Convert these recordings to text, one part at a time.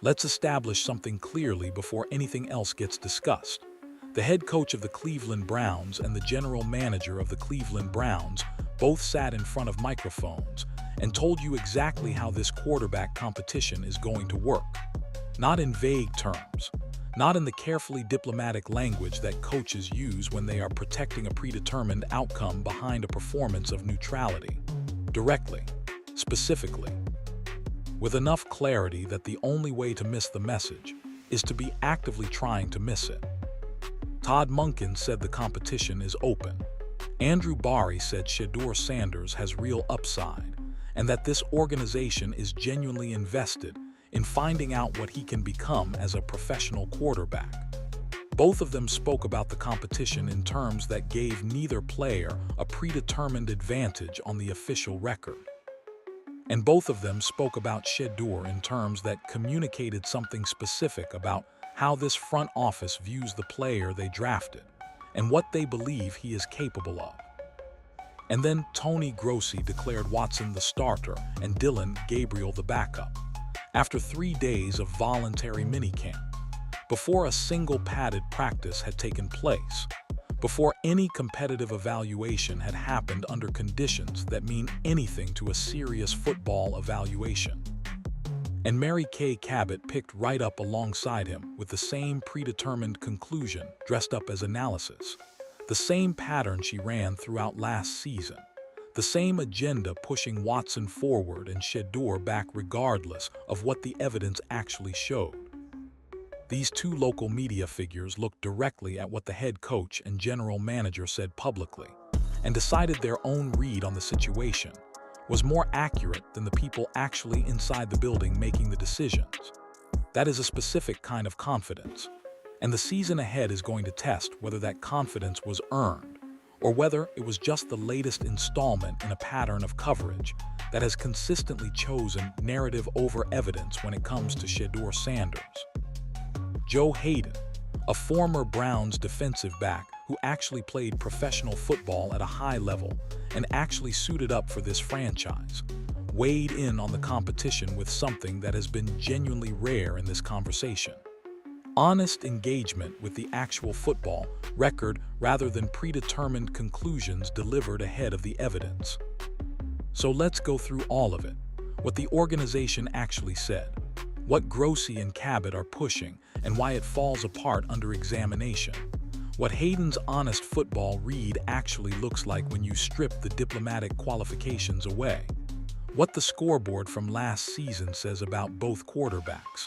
Let's establish something clearly before anything else gets discussed. The head coach of the Cleveland Browns and the general manager of the Cleveland Browns both sat in front of microphones and told you exactly how this quarterback competition is going to work. Not in vague terms, not in the carefully diplomatic language that coaches use when they are protecting a predetermined outcome behind a performance of neutrality. Directly, specifically, with enough clarity that the only way to miss the message is to be actively trying to miss it. Todd Monken said the competition is open. Andrew Barry said Shedeur Sanders has real upside, and that this organization is genuinely invested in finding out what he can become as a professional quarterback. Both of them spoke about the competition in terms that gave neither player a predetermined advantage on the official record. And both of them spoke about Shedeur in terms that communicated something specific about how this front office views the player they drafted and what they believe he is capable of. And then Tony Grossi declared Watson the starter and Dillon Gabriel the backup, after 3 days of voluntary minicamp, before a single padded practice had taken place, before any competitive evaluation had happened under conditions that mean anything to a serious football evaluation. And Mary Kay Cabot picked right up alongside him with the same predetermined conclusion dressed up as analysis, the same pattern she ran throughout last season, the same agenda pushing Watson forward and Shedeur back regardless of what the evidence actually showed. These two local media figures looked directly at what the head coach and general manager said publicly and decided their own read on the situation was more accurate than the people actually inside the building making the decisions. That is a specific kind of confidence, and the season ahead is going to test whether that confidence was earned or whether it was just the latest installment in a pattern of coverage that has consistently chosen narrative over evidence when it comes to Shedeur Sanders. Joe Hayden, a former Browns defensive back who actually played professional football at a high level and actually suited up for this franchise, weighed in on the competition with something that has been genuinely rare in this conversation: honest engagement with the actual football record rather than predetermined conclusions delivered ahead of the evidence. So let's go through all of it, what the organization actually said, what Grossi and Cabot are pushing, and why it falls apart under examination. What Hayden's honest football read actually looks like when you strip the diplomatic qualifications away. What the scoreboard from last season says about both quarterbacks.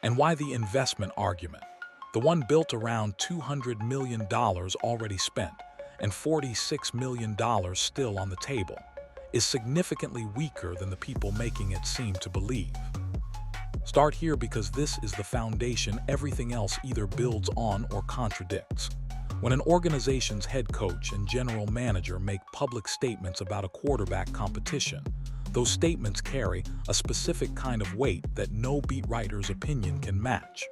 And why the investment argument, the one built around $200 million already spent and $46 million still on the table, is significantly weaker than the people making it seem to believe. Start here because this is the foundation everything else either builds on or contradicts. When an organization's head coach and general manager make public statements about a quarterback competition, those statements carry a specific kind of weight that no beat writer's opinion can match.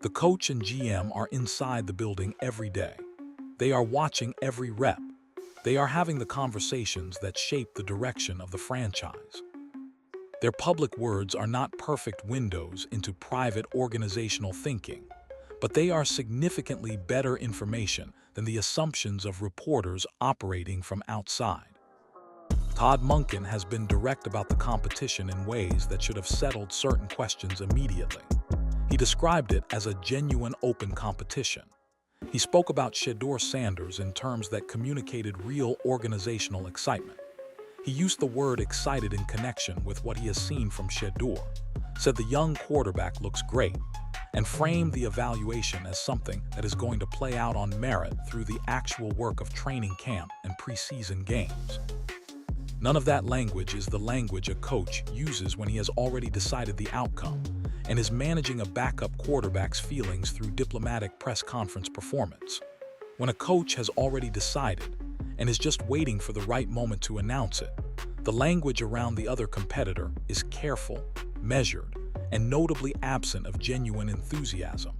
The coach and GM are inside the building every day. They are watching every rep. They are having the conversations that shape the direction of the franchise. Their public words are not perfect windows into private organizational thinking, but they are significantly better information than the assumptions of reporters operating from outside. Todd Monken has been direct about the competition in ways that should have settled certain questions immediately. He described it as a genuine open competition. He spoke about Shedeur Sanders in terms that communicated real organizational excitement. He used the word excited in connection with what he has seen from Shedeur, said the young quarterback looks great, and framed the evaluation as something that is going to play out on merit through the actual work of training camp and preseason games. None of that language is the language a coach uses when he has already decided the outcome and is managing a backup quarterback's feelings through diplomatic press conference performance. When a coach has already decided and is just waiting for the right moment to announce it, the language around the other competitor is careful, measured, and notably absent of genuine enthusiasm.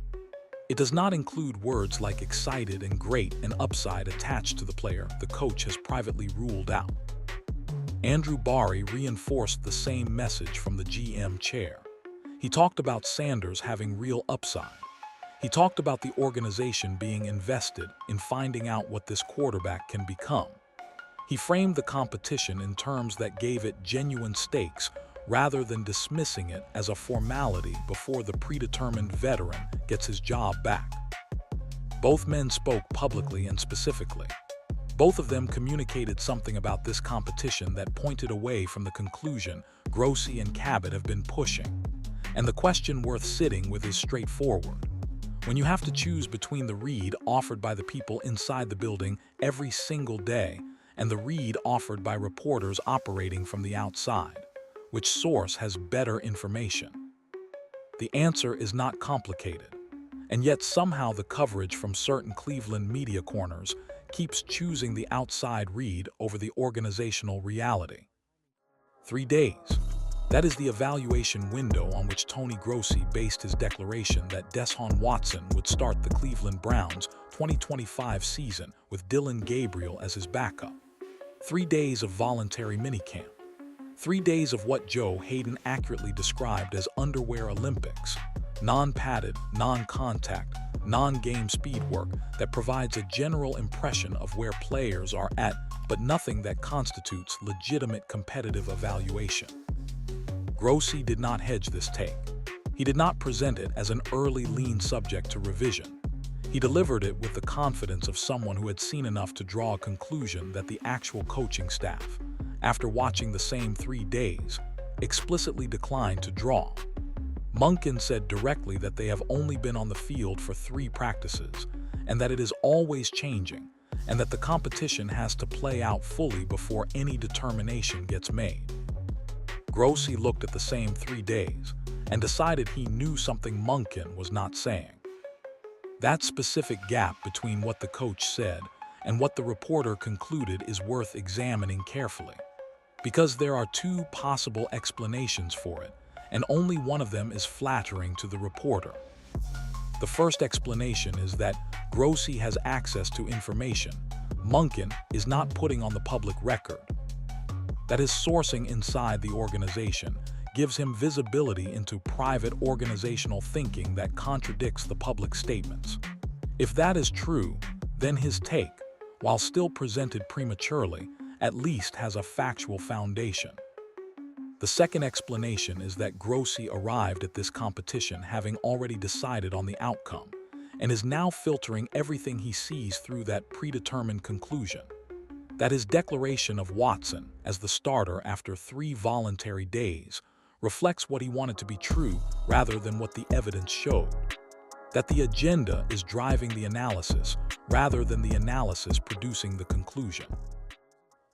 It does not include words like excited and great and upside attached to the player the coach has privately ruled out. Andrew Barry reinforced the same message from the GM chair. He talked about Sanders having real upside. He talked about the organization being invested in finding out what this quarterback can become. He framed the competition in terms that gave it genuine stakes rather than dismissing it as a formality before the predetermined veteran gets his job back. Both men spoke publicly and specifically. Both of them communicated something about this competition that pointed away from the conclusion Grossi and Cabot have been pushing. And the question worth sitting with is straightforward. When you have to choose between the read offered by the people inside the building every single day and the read offered by reporters operating from the outside, which source has better information? The answer is not complicated, and yet somehow the coverage from certain Cleveland media corners keeps choosing the outside read over the organizational reality. 3 days. That is the evaluation window on which Tony Grossi based his declaration that Deshaun Watson would start the Cleveland Browns' 2025 season with Dillon Gabriel as his backup. 3 days of voluntary minicamp. 3 days of what Joe Hayden accurately described as underwear Olympics, non-padded, non-contact, non-game speed work that provides a general impression of where players are at, but nothing that constitutes legitimate competitive evaluation. Grossi did not hedge this take. He did not present it as an early lean subject to revision. He delivered it with the confidence of someone who had seen enough to draw a conclusion that the actual coaching staff, after watching the same 3 days, explicitly declined to draw. Monken said directly that they have only been on the field for 3 practices, and that it is always changing, and that the competition has to play out fully before any determination gets made. Grossi looked at the same 3 days and decided he knew something Monken was not saying. That specific gap between what the coach said and what the reporter concluded is worth examining carefully, because there are 2 possible explanations for it, and only one of them is flattering to the reporter. The first explanation is that Grossi has access to information Monken is not putting on the public record. That his sourcing inside the organization gives him visibility into private organizational thinking that contradicts the public statements. If that is true, then his take, while still presented prematurely, at least has a factual foundation. The second explanation is that Grossi arrived at this competition having already decided on the outcome, and is now filtering everything he sees through that predetermined conclusion. That his declaration of Watson as the starter after 3 voluntary days reflects what he wanted to be true rather than what the evidence showed. That the agenda is driving the analysis rather than the analysis producing the conclusion.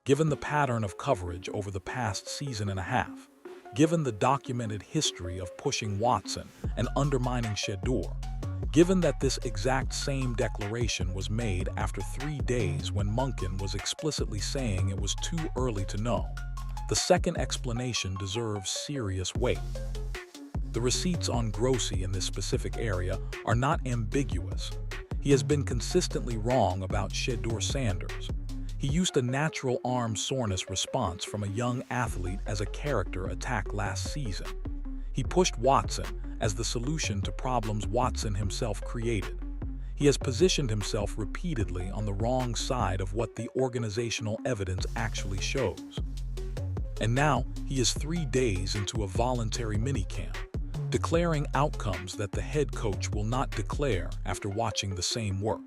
Given the pattern of coverage over the past season and a half, given the documented history of pushing Watson and undermining Shedeur, given that this exact same declaration was made after 3 days when Monken was explicitly saying it was too early to know, the second explanation deserves serious weight. The receipts on Grossi in this specific area are not ambiguous. He has been consistently wrong about Shedeur Sanders. He used a natural arm soreness response from a young athlete as a character attack last season. He pushed Watson as the solution to problems Watson himself created. He has positioned himself repeatedly on the wrong side of what the organizational evidence actually shows. And now he is 3 days into a voluntary minicamp, declaring outcomes that the head coach will not declare after watching the same work.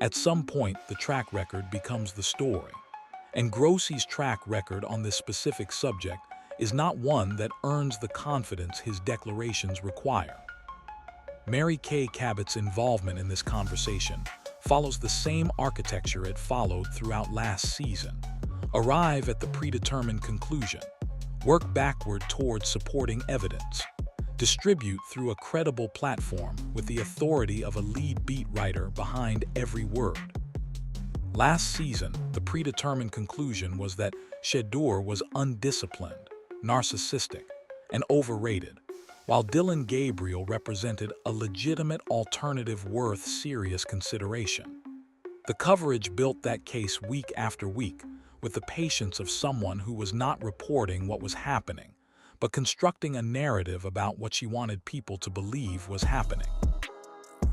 At some point, the track record becomes the story, and Grossi's track record on this specific subject is not one that earns the confidence his declarations require. Mary Kay Cabot's involvement in this conversation follows the same architecture it followed throughout last season. Arrive at the predetermined conclusion, work backward towards supporting evidence, distribute through a credible platform with the authority of a lead beat writer behind every word. Last season, the predetermined conclusion was that Shedeur was undisciplined, narcissistic, and overrated, while Dillon Gabriel represented a legitimate alternative worth serious consideration. The coverage built that case week after week with the patience of someone who was not reporting what was happening, but constructing a narrative about what she wanted people to believe was happening.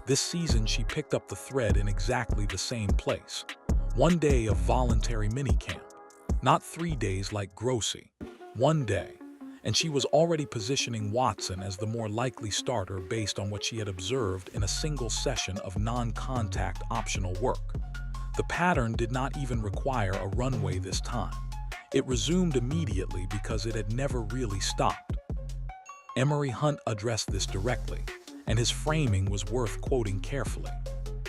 This season, she picked up the thread in exactly the same place. One day of voluntary minicamp. Not 3 days like Grossi. One day. And she was already positioning Watson as the more likely starter based on what she had observed in a single session of non-contact optional work. The pattern did not even require a runway this time. It resumed immediately because it had never really stopped. Emory Hunt addressed this directly, and his framing was worth quoting carefully.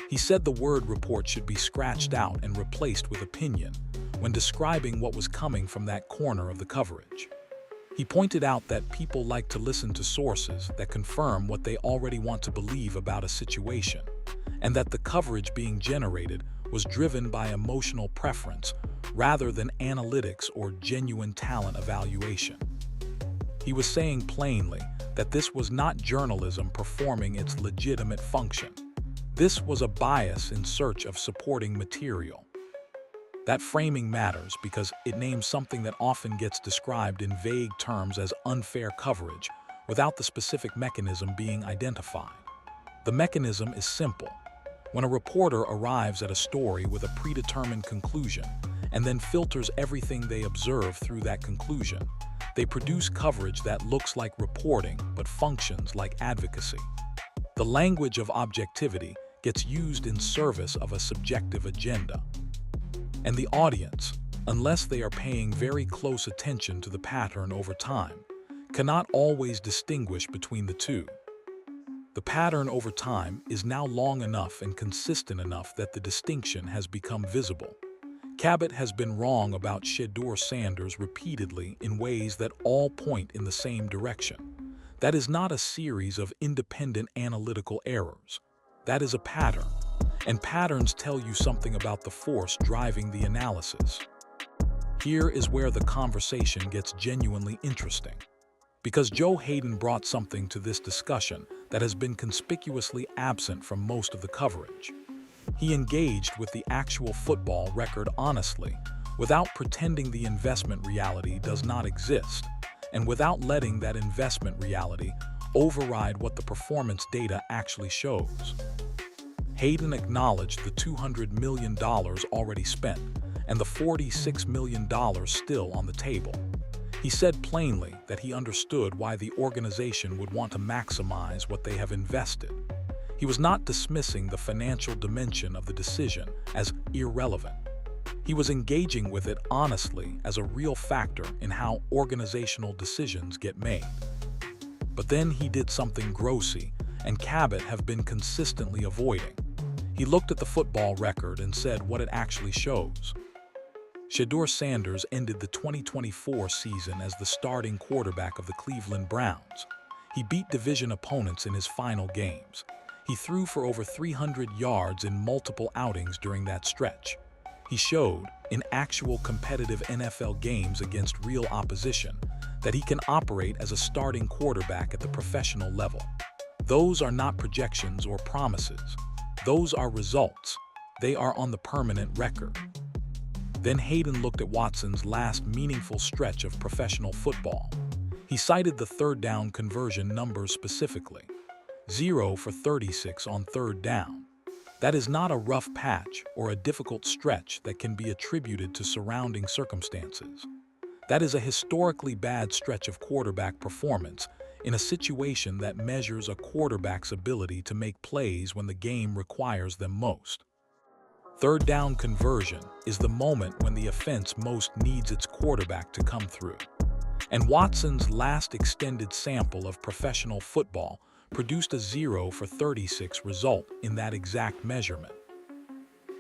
He said the word report should be scratched out and replaced with opinion when describing what was coming from that corner of the coverage. He pointed out that people like to listen to sources that confirm what they already want to believe about a situation, and that the coverage being generated was driven by emotional preference rather than analytics or genuine talent evaluation. He was saying plainly that this was not journalism performing its legitimate function. This was a bias in search of supporting material. That framing matters because it names something that often gets described in vague terms as unfair coverage without the specific mechanism being identified. The mechanism is simple. When a reporter arrives at a story with a predetermined conclusion and then filters everything they observe through that conclusion, they produce coverage that looks like reporting but functions like advocacy. The language of objectivity gets used in service of a subjective agenda. And the audience, unless they are paying very close attention to the pattern over time, cannot always distinguish between the two. The pattern over time is now long enough and consistent enough that the distinction has become visible. Cabot has been wrong about Shedeur Sanders repeatedly in ways that all point in the same direction. That is not a series of independent analytical errors. That is a pattern. And patterns tell you something about the force driving the analysis. Here is where the conversation gets genuinely interesting. Because Joe Haden brought something to this discussion that has been conspicuously absent from most of the coverage. He engaged with the actual football record honestly, without pretending the investment reality does not exist, and without letting that investment reality override what the performance data actually shows. Haden acknowledged the $200 million already spent and the $46 million still on the table. He said plainly that he understood why the organization would want to maximize what they have invested. He was not dismissing the financial dimension of the decision as irrelevant. He was engaging with it honestly as a real factor in how organizational decisions get made. But then he did something Grossi and Cabot have been consistently avoiding. He looked at the football record and said what it actually shows. Shedeur Sanders ended the 2024 season as the starting quarterback of the Cleveland Browns. He beat division opponents in his final games. He threw for over 300 yards in multiple outings during that stretch. He showed, in actual competitive NFL games against real opposition, that he can operate as a starting quarterback at the professional level. Those are not projections or promises. Those are results. They are on the permanent record. Then Haden looked at Watson's last meaningful stretch of professional football. He cited the third down conversion numbers specifically. 0 for 36 on third down. That is not a rough patch or a difficult stretch that can be attributed to surrounding circumstances. That is a historically bad stretch of quarterback performance in a situation that measures a quarterback's ability to make plays when the game requires them most. Third down conversion is the moment when the offense most needs its quarterback to come through. And Watson's last extended sample of professional football produced a 0 for 36 result in that exact measurement.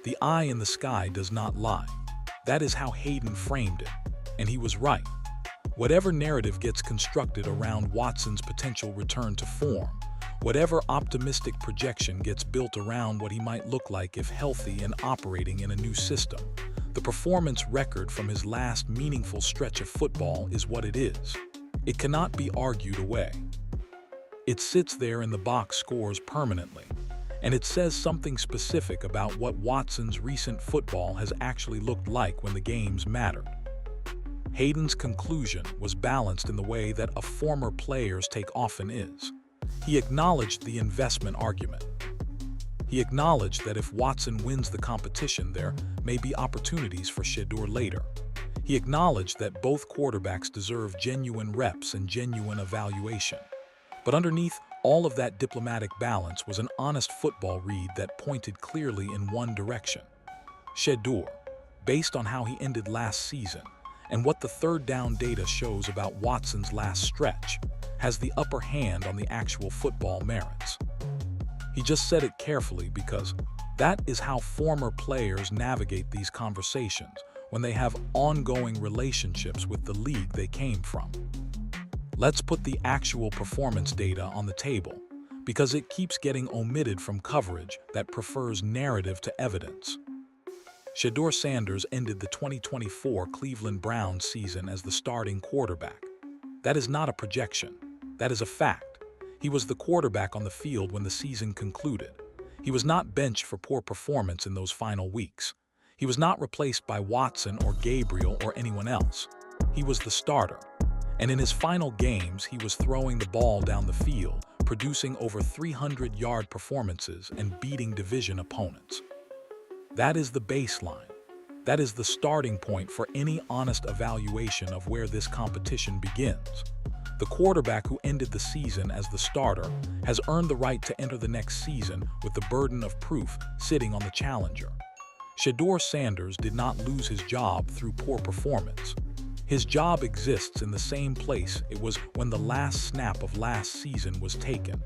The eye in the sky does not lie. That is how Haden framed it, and he was right. Whatever narrative gets constructed around Watson's potential return to form, whatever optimistic projection gets built around what he might look like if healthy and operating in a new system, the performance record from his last meaningful stretch of football is what it is. It cannot be argued away. It sits there in the box scores permanently, and it says something specific about what Watson's recent football has actually looked like when the games mattered. Hayden's conclusion was balanced in the way that a former player's take often is. He acknowledged the investment argument. He acknowledged that if Watson wins the competition, there may be opportunities for Shedeur later. He acknowledged that both quarterbacks deserve genuine reps and genuine evaluation. But underneath all of that diplomatic balance was an honest football read that pointed clearly in one direction. Shedeur, based on how he ended last season and what the third down data shows about Watson's last stretch, has the upper hand on the actual football merits. He just said it carefully because that is how former players navigate these conversations when they have ongoing relationships with the league they came from. Let's put the actual performance data on the table, because it keeps getting omitted from coverage that prefers narrative to evidence. Shedeur Sanders ended the 2024 Cleveland Browns season as the starting quarterback. That is not a projection. That is a fact. He was the quarterback on the field when the season concluded. He was not benched for poor performance in those final weeks. He was not replaced by Watson or Gabriel or anyone else. He was the starter. And in his final games, he was throwing the ball down the field, producing over 300-yard performances and beating division opponents. That is the baseline. That is the starting point for any honest evaluation of where this competition begins. The quarterback who ended the season as the starter has earned the right to enter the next season with the burden of proof sitting on the challenger. Shedeur Sanders did not lose his job through poor performance. His job exists in the same place it was when the last snap of last season was taken.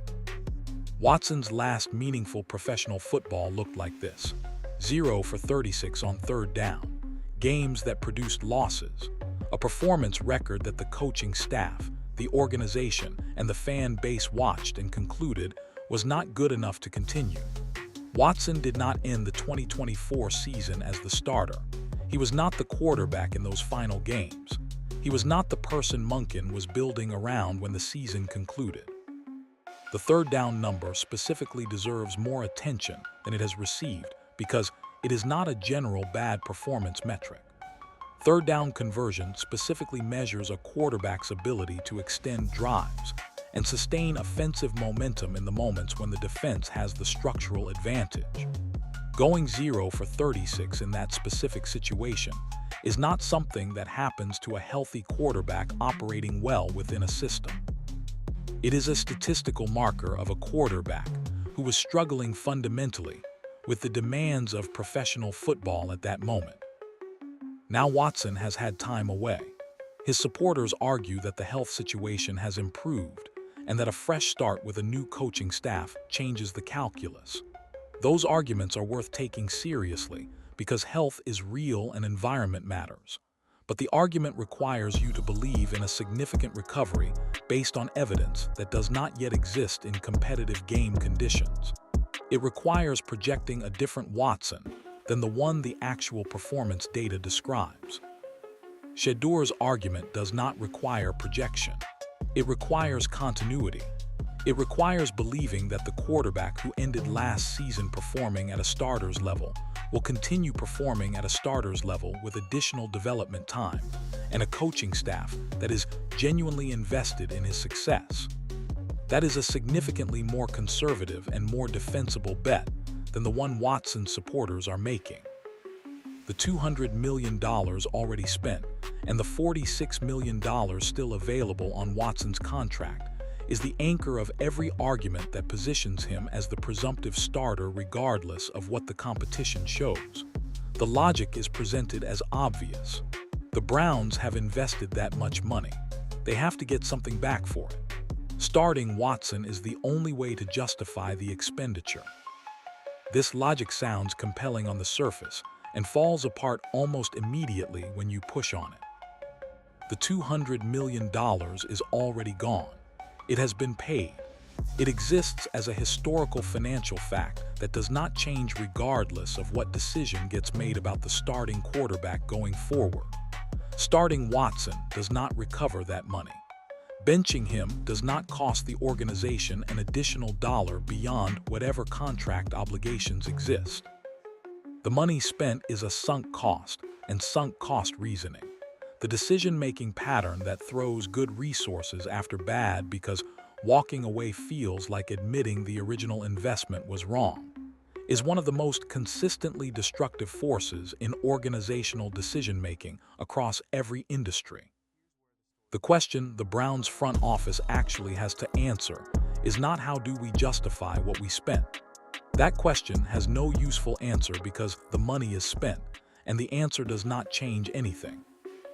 Watson's last meaningful professional football looked like this: 0 for 36 on third down, games that produced losses, a performance record that the coaching staff, the organization, and the fan base watched and concluded was not good enough to continue. Watson did not end the 2024 season as the starter. He was not the quarterback in those final games. He was not the person Monken was building around when the season concluded. The third down number specifically deserves more attention than it has received because it is not a general bad performance metric. Third down conversion specifically measures a quarterback's ability to extend drives and sustain offensive momentum in the moments when the defense has the structural advantage. Going 0 for 36 in that specific situation is not something that happens to a healthy quarterback operating well within a system. It is a statistical marker of a quarterback who was struggling fundamentally with the demands of professional football at that moment. Now Watson has had time away. His supporters argue that the health situation has improved and that a fresh start with a new coaching staff changes the calculus. Those arguments are worth taking seriously because health is real and environment matters. But the argument requires you to believe in a significant recovery based on evidence that does not yet exist in competitive game conditions. It requires projecting a different Watson than the one the actual performance data describes. Shedeur's argument does not require projection. It requires continuity. It requires believing that the quarterback who ended last season performing at a starter's level will continue performing at a starter's level with additional development time and a coaching staff that is genuinely invested in his success. That is a significantly more conservative and more defensible bet than the one Watson's supporters are making. The $200 million already spent and the $46 million still available on Watson's contract is the anchor of every argument that positions him as the presumptive starter regardless of what the competition shows. The logic is presented as obvious. The Browns have invested that much money. They have to get something back for it. Starting Watson is the only way to justify the expenditure. This logic sounds compelling on the surface and falls apart almost immediately when you push on it. The $200 million is already gone. It has been paid. It exists as a historical financial fact that does not change regardless of what decision gets made about the starting quarterback going forward. Starting Watson does not recover that money. Benching him does not cost the organization an additional dollar beyond whatever contract obligations exist. The money spent is a sunk cost and sunk cost reasoning. The decision-making pattern that throws good resources after bad because walking away feels like admitting the original investment was wrong, is one of the most consistently destructive forces in organizational decision-making across every industry. The question the Browns front office actually has to answer is not how do we justify what we spent. That question has no useful answer because the money is spent, and the answer does not change anything.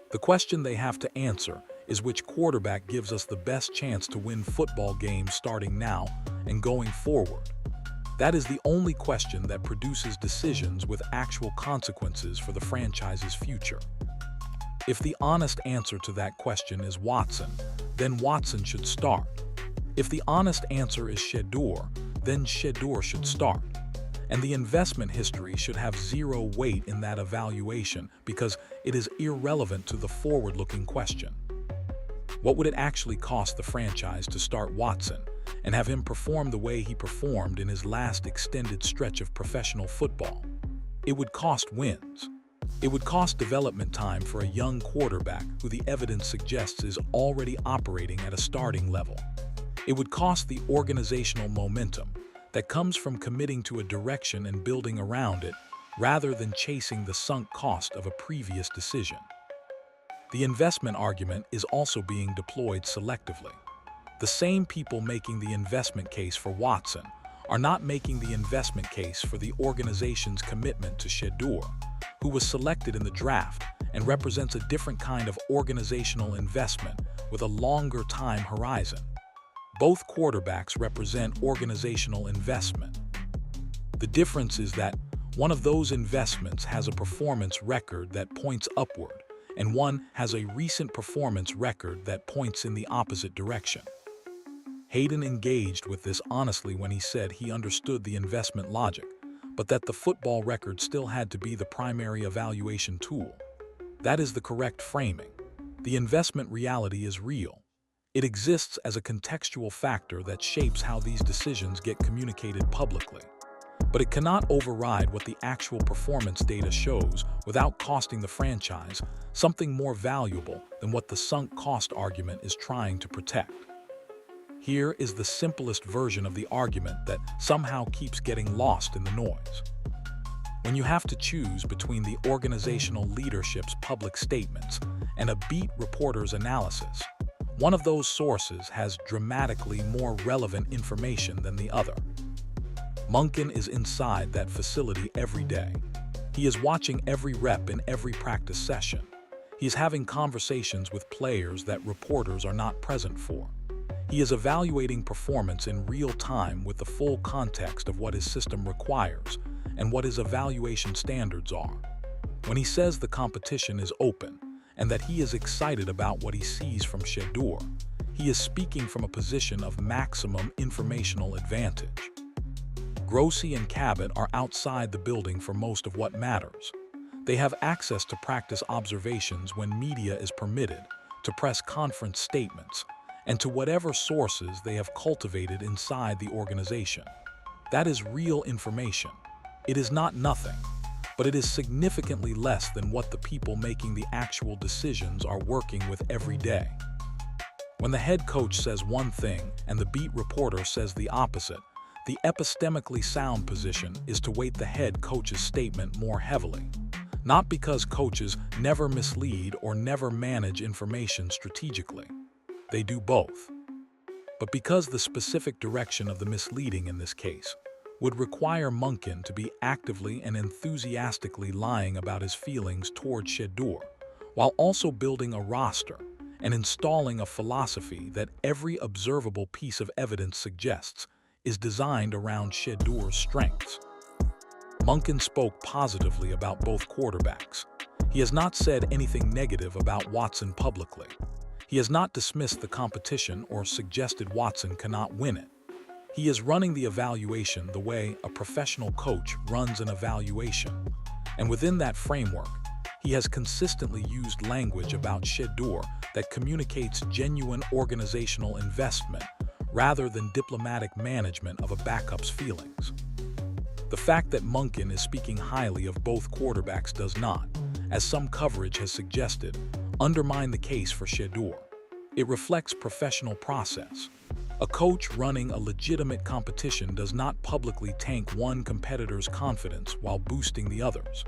The question they have to answer is which quarterback gives us the best chance to win football games starting now and going forward. That is the only question that produces decisions with actual consequences for the franchise's future. If the honest answer to that question is Watson, then Watson should start. If the honest answer is Shedeur, then Shedeur should start. And the investment history should have zero weight in that evaluation because it is irrelevant to the forward-looking question. What would it actually cost the franchise to start Watson and have him perform the way he performed in his last extended stretch of professional football? It would cost wins. It would cost development time for a young quarterback who the evidence suggests is already operating at a starting level. It would cost the organizational momentum that comes from committing to a direction and building around it rather than chasing the sunk cost of a previous decision. The investment argument is also being deployed selectively. The same people making the investment case for Watson are not making the investment case for the organization's commitment to Shedeur, who was selected in the draft and represents a different kind of organizational investment with a longer time horizon. Both quarterbacks represent organizational investment. The difference is that one of those investments has a performance record that points upward, and one has a recent performance record that points in the opposite direction. Hayden engaged with this honestly when he said he understood the investment logic, but that the football record still had to be the primary evaluation tool. That is the correct framing. The investment reality is real. It exists as a contextual factor that shapes how these decisions get communicated publicly. But it cannot override what the actual performance data shows without costing the franchise something more valuable than what the sunk cost argument is trying to protect. Here is the simplest version of the argument that somehow keeps getting lost in the noise. When you have to choose between the organizational leadership's public statements and a beat reporter's analysis, one of those sources has dramatically more relevant information than the other. Monken is inside that facility every day. He is watching every rep in every practice session. He is having conversations with players that reporters are not present for. He is evaluating performance in real time with the full context of what his system requires and what his evaluation standards are. When he says the competition is open and that he is excited about what he sees from Shedeur, he is speaking from a position of maximum informational advantage. Grossi and Cabot are outside the building for most of what matters. They have access to practice observations when media is permitted, to press conference statements, and to whatever sources they have cultivated inside the organization. That is real information. It is not nothing, but it is significantly less than what the people making the actual decisions are working with every day. When the head coach says one thing and the beat reporter says the opposite, the epistemically sound position is to weight the head coach's statement more heavily. Not because coaches never mislead or never manage information strategically. They do both. But because the specific direction of the misleading in this case would require Monken to be actively and enthusiastically lying about his feelings toward Shedeur, while also building a roster and installing a philosophy that every observable piece of evidence suggests is designed around Shedeur's strengths. Monken spoke positively about both quarterbacks. He has not said anything negative about Watson publicly. He has not dismissed the competition or suggested Watson cannot win it. He is running the evaluation the way a professional coach runs an evaluation. And within that framework, he has consistently used language about Shedeur that communicates genuine organizational investment rather than diplomatic management of a backup's feelings. The fact that Monken is speaking highly of both quarterbacks does not, as some coverage has suggested, undermine the case for Shedeur. It reflects professional process. A coach running a legitimate competition does not publicly tank one competitor's confidence while boosting the others.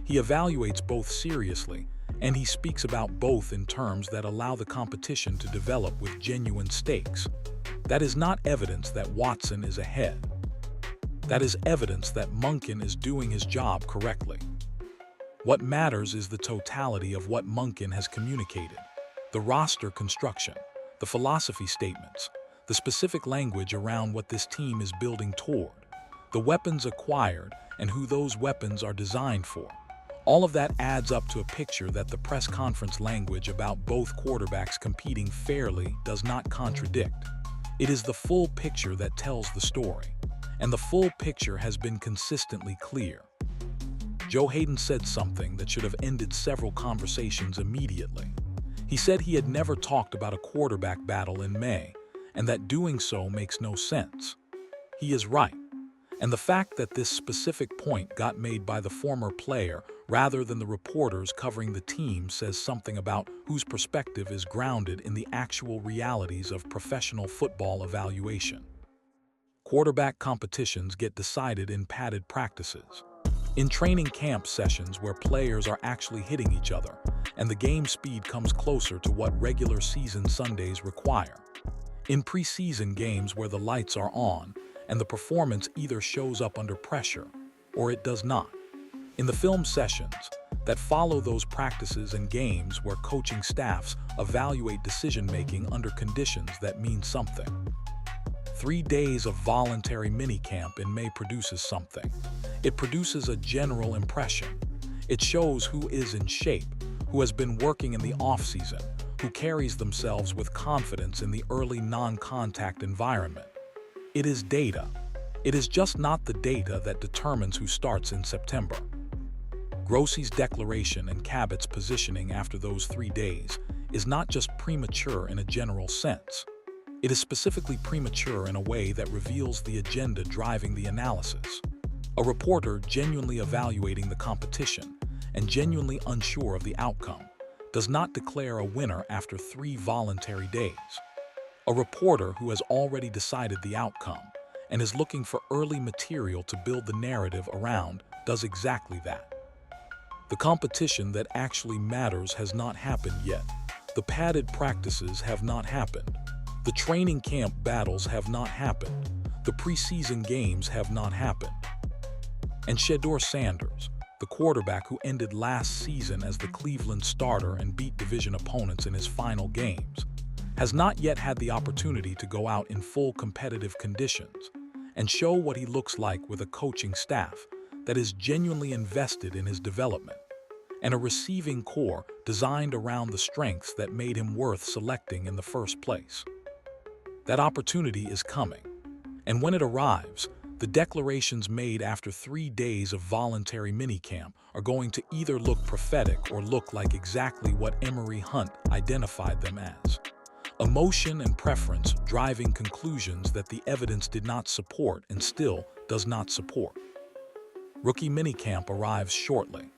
He evaluates both seriously, and he speaks about both in terms that allow the competition to develop with genuine stakes. That is not evidence that Watson is ahead. That is evidence that Monken is doing his job correctly. What matters is the totality of what Monken has communicated: the roster construction, the philosophy statements, the specific language around what this team is building toward, the weapons acquired, and who those weapons are designed for. All of that adds up to a picture that the press conference language about both quarterbacks competing fairly does not contradict. It is the full picture that tells the story, and the full picture has been consistently clear. Joe Hayden said something that should have ended several conversations immediately. He said he had never talked about a quarterback battle in May, and that doing so makes no sense. He is right. And the fact that this specific point got made by the former player rather than the reporters covering the team says something about whose perspective is grounded in the actual realities of professional football evaluation. Quarterback competitions get decided in padded practices, in training camp sessions where players are actually hitting each other, and the game speed comes closer to what regular season Sundays require. In preseason games where the lights are on, and the performance either shows up under pressure or it does not. In the film sessions that follow those practices and games where coaching staffs evaluate decision-making under conditions that mean something. 3 days of voluntary minicamp in May produces something. It produces a general impression. It shows who is in shape, who has been working in the offseason, who carries themselves with confidence in the early non-contact environment. It is data. It is just not the data that determines who starts in September. Grossi's declaration and Cabot's positioning after those 3 days is not just premature in a general sense. It is specifically premature in a way that reveals the agenda driving the analysis. A reporter genuinely evaluating the competition and genuinely unsure of the outcome does not declare a winner after 3 voluntary days. A reporter who has already decided the outcome and is looking for early material to build the narrative around does exactly that. The competition that actually matters has not happened yet. The padded practices have not happened. The training camp battles have not happened. The preseason games have not happened. And Shedeur Sanders, the quarterback who ended last season as the Cleveland starter and beat division opponents in his final games, has not yet had the opportunity to go out in full competitive conditions and show what he looks like with a coaching staff that is genuinely invested in his development, and a receiving core designed around the strengths that made him worth selecting in the first place. That opportunity is coming, and when it arrives, the declarations made after 3 days of voluntary minicamp are going to either look prophetic or look like exactly what Emory Hunt identified them as: emotion and preference driving conclusions that the evidence did not support and still does not support. Rookie minicamp arrives shortly,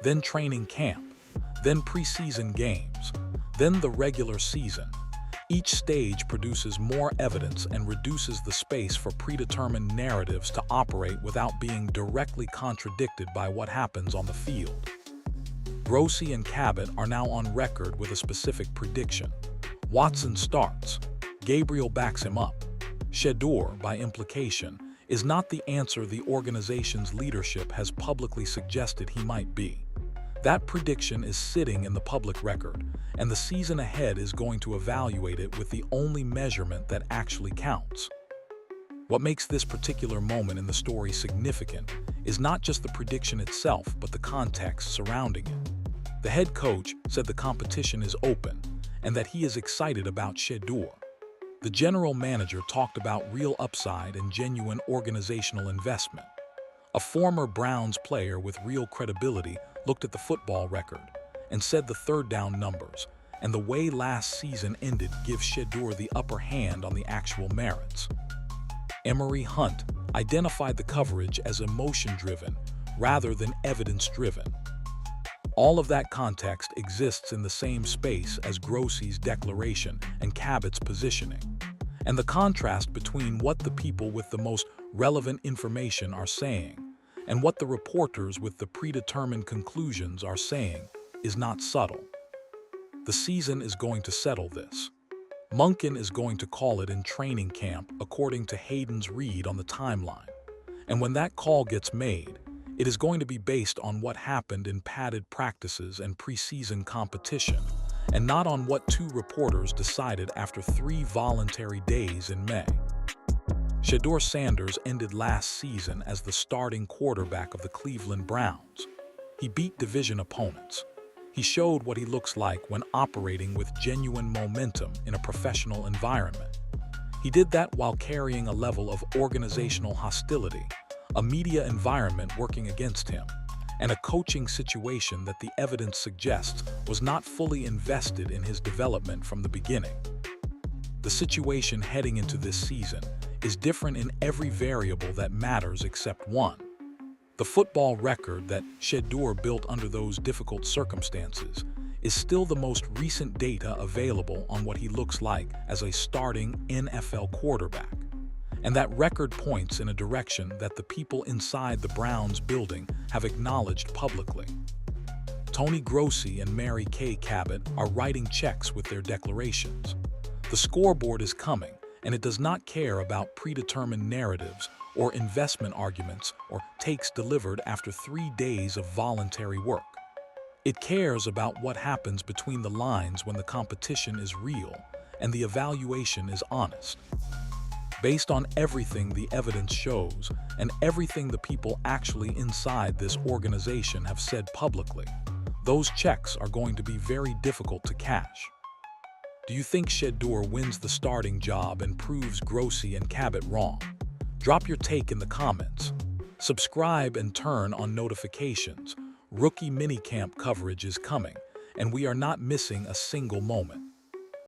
then training camp, then preseason games, then the regular season. Each stage produces more evidence and reduces the space for predetermined narratives to operate without being directly contradicted by what happens on the field. Grossi and Cabot are now on record with a specific prediction. Watson starts. Gabriel backs him up. Shedeur, by implication, is not the answer the organization's leadership has publicly suggested he might be. That prediction is sitting in the public record, and the season ahead is going to evaluate it with the only measurement that actually counts. What makes this particular moment in the story significant is not just the prediction itself, but the context surrounding it. The head coach said the competition is open and that he is excited about Shedeur. The general manager talked about real upside and genuine organizational investment. A former Browns player with real credibility looked at the football record and said the third down numbers and the way last season ended gives Shedeur the upper hand on the actual merits. Emory Hunt identified the coverage as emotion-driven rather than evidence-driven. All of that context exists in the same space as Grossi's declaration and Cabot's positioning. And the contrast between what the people with the most relevant information are saying and what the reporters with the predetermined conclusions are saying is not subtle. The season is going to settle this. Monken is going to call it in training camp according to Hayden's read on the timeline. And when that call gets made, it is going to be based on what happened in padded practices and preseason competition, and not on what two reporters decided after 3 voluntary days in May. Shedeur Sanders ended last season as the starting quarterback of the Cleveland Browns. He beat division opponents. He showed what he looks like when operating with genuine momentum in a professional environment. He did that while carrying a level of organizational hostility, a media environment working against him, and a coaching situation that the evidence suggests was not fully invested in his development from the beginning. The situation heading into this season is different in every variable that matters except one. The football record that Shedeur built under those difficult circumstances is still the most recent data available on what he looks like as a starting NFL quarterback. And that record points in a direction that the people inside the Browns building have acknowledged publicly. Tony Grossi and Mary Kay Cabot are writing checks with their declarations. The scoreboard is coming, and it does not care about predetermined narratives or investment arguments or takes delivered after 3 days of voluntary work. It cares about what happens between the lines when the competition is real and the evaluation is honest. Based on everything the evidence shows and everything the people actually inside this organization have said publicly, those checks are going to be very difficult to cash. Do you think Shedeur wins the starting job and proves Grossi and Cabot wrong? Drop your take in the comments. Subscribe and turn on notifications. Rookie minicamp coverage is coming, and we are not missing a single moment.